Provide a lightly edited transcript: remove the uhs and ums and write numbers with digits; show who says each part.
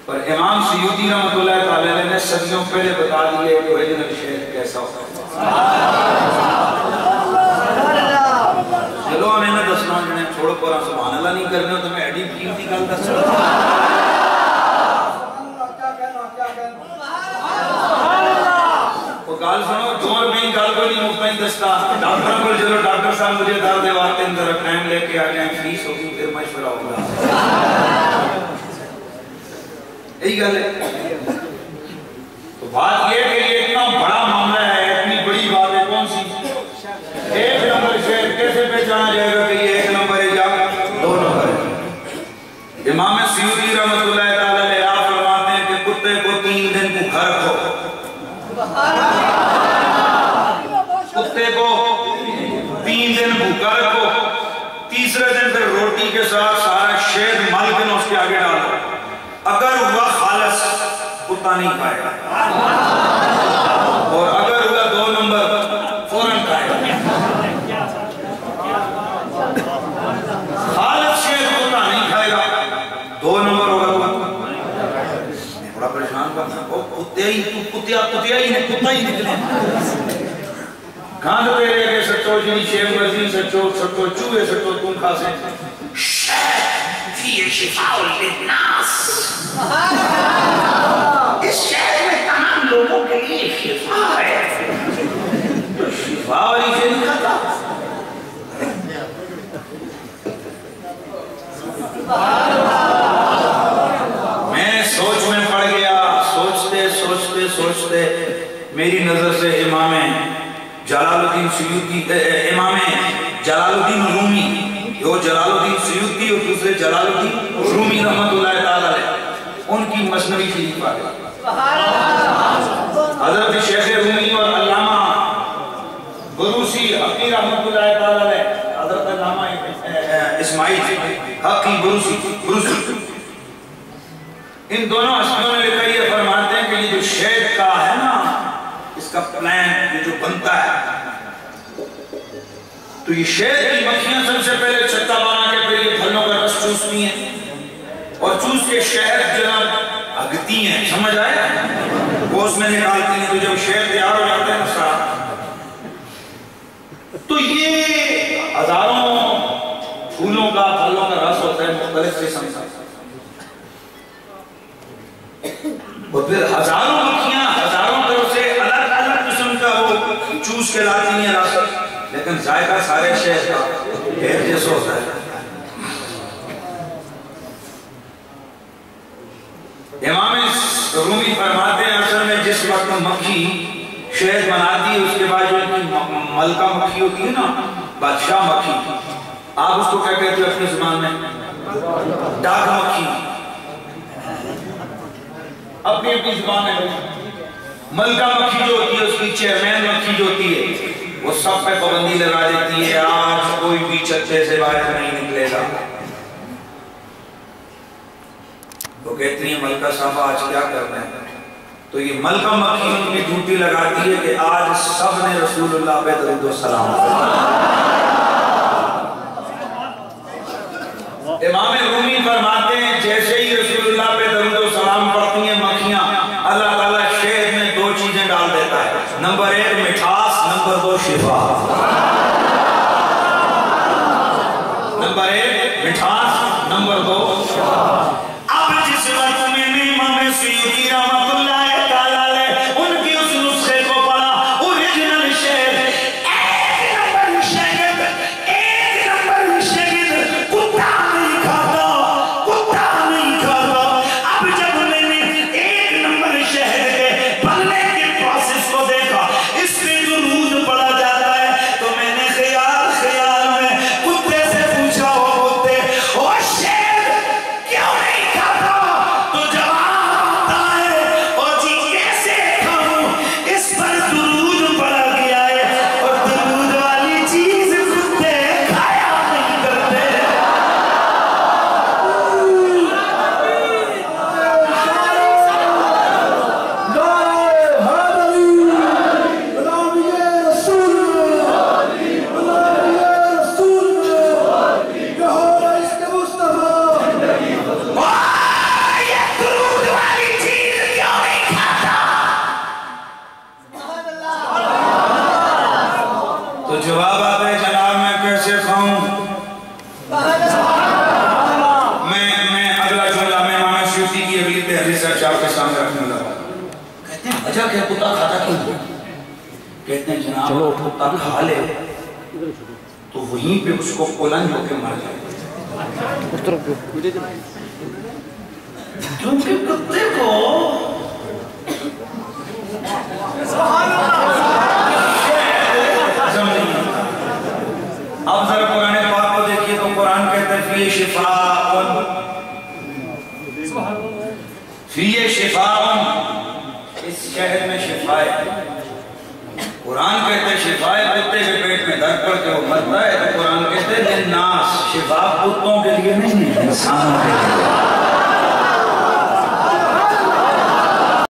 Speaker 1: پر امام سیوطی رحمۃ اللہ تعالی علیہ نے صدیوں پہلے بتا دیے کہ اوریجنل شعر کیسا ہوتا ہے. چلو ہمیں نہ دسنا جنہیں چھوڑو پورا سبحان اللہ نہیں کرنے ہو تو میں ایڈی قیمتی گل دس وہ گال سنو دور میں گال کو نہیں مفتا ہی دستا ڈاکٹر کو چلو ڈاکٹر صاحب مجھے درد دیواتے ہیں ذرا ٹائم لے کے آ جائیں فیس ہوگی پھر مشورہ ہوگا یہی گل ہے. تو بات یہ کہ یہ اتنا بڑا معاملہ ہے اتنی بڑی بات ہے کون سی ایک نمبر شعر کیسے پہچانا جائے گا کہ یہ ایک نمبر ہے یا دو نمبر ہے. امام سیوطی رحمۃ اللہ تعالی علیہ آپ فرماتے ہیں کہ کتے کو 3 دن کو گھر کھو کتے کو 3 دن بھوکا رکھو تیسرے دن پھر روٹی کے ساتھ سارا شہد مل کے اس کے آگے ڈالو اگر ہوا خالص کتا نہیں کھائے گا اور اگر ہوا 2 نمبر فوراً کھائے گا. خالص شہد کتا نہیں کھائے گا 2 نمبر ہوگا بڑا پریشان کرنا وہ کتیا ہی نکلے کہاں تو تیرے کہ سچو جنی شیف وزی سچو چوہے سچو تم کھا سے فی شفاء للناس اس شہر میں تمام لوگوں کے لیے شفاء ہے شفاء والی شہر نہیں کھاتا میں سوچ میں پڑ گیا سوچتے میری نظر سے امام جلال الدین سیوطی امام جلال الدین رومی جو جلال الدین سیوطی اور دوسرے جلال الدین رومی رحمت اللہ تعالی علیہ ان کی مثنوی شریف آ گئی. حضرت شیخ رومی اور علامہ بروسی حقی رحمت اللہ تعالی علیہ حضرت علامہ اسماعیل حقی بروسی ان دونوں ہستیوں نے لکھا یہ فرماتے ہیں کہ یہ جو شہد کا ہے نا اس کا پلان یہ جو بنتا ہے تو یہ شہد کی مکھیاں سب سے پہلے چھتا بنا کے پھر یہ پھلوں کا رس چوستی ہیں اور چوس کے شہد جناب اگتی ہیں سمجھ آئے وہ اس میں نکالتی ہیں تو جب شہد تیار ہو جاتے ہیں تو یہ ہزاروں پھولوں کا پھلوں کا رس ہوتا ہے مختلف قسم کا اور پھر ہزاروں مکھیاں ہزاروں طرف سے الگ الگ قسم کا وہ چوس کے لاتی ہیں رس لیکن ذائقہ سارے شہد کا ایک جیسا ہوتا ہے. امام رومی فرماتے ہیں اصل میں جس وقت مکھی شہد بناتی ہے اس کے بعد جو ملکہ مکھی ہوتی ہے نا بادشاہ مکھی آپ اس کو کیا کہتے ہیں اپنی زبان میں ڈاک مکھی اپنی زبان میں ملکہ مکھی جو ہوتی ہے اس کی چیئرمین مکھی جو ہوتی ہے وہ سب پہ پابندی لگا دیتی ہے آج کوئی بھی چھتے سے باہر نہیں نکلے گا. تو کہتی ہیں ملکہ صاحب آج کیا کرنا ہے تو یہ ملکہ مکھی ان کی ڈیوٹی لگاتی ہے کہ آج سب نے رسول اللہ پہ درود و سلام امام رومی فرماتے ہیں جیسے ہی رسول اللہ پہ درود و سلام پڑھتی ہیں مکھیاں اللہ تعالیٰ شہد میں 2 چیزیں ڈال دیتا ہے نمبر 1 مٹھاس نمبر 2 شفا نمبر 1 مٹھاس نمبر 2 اب جس وقت میں نے امام سیوطی رحمت اللہ تعالی علیہ ان کی اس نسخے کو پڑھا اوریجنل شہد ایک نمبر شہد کتا نہیں کھاتا ریسرچ آپ کے سامنے رکھنے لگا. کہتے ہیں وجہ کہ کتا کھاتا کیوں؟ کہتے ہیں جناب کتا کھا لے تو وہیں پہ اس کو قلنج ہو کے مر جائے. کیونکہ کتے کو اب ذرا قرآن پاک کو دیکھیے تو قرآن کہتے ہیں فی شفاء، فی شفاء، اس شہر میں شفا ہے. قرآن کہتے ہیں شفا ہے کتے کے پیٹ میں درد پڑ کے وہ مرتا ہے، تو قرآن کہتے ہیں للناس، شفا کتوں کے لیے نہیں ہے انسانوں کے لیے.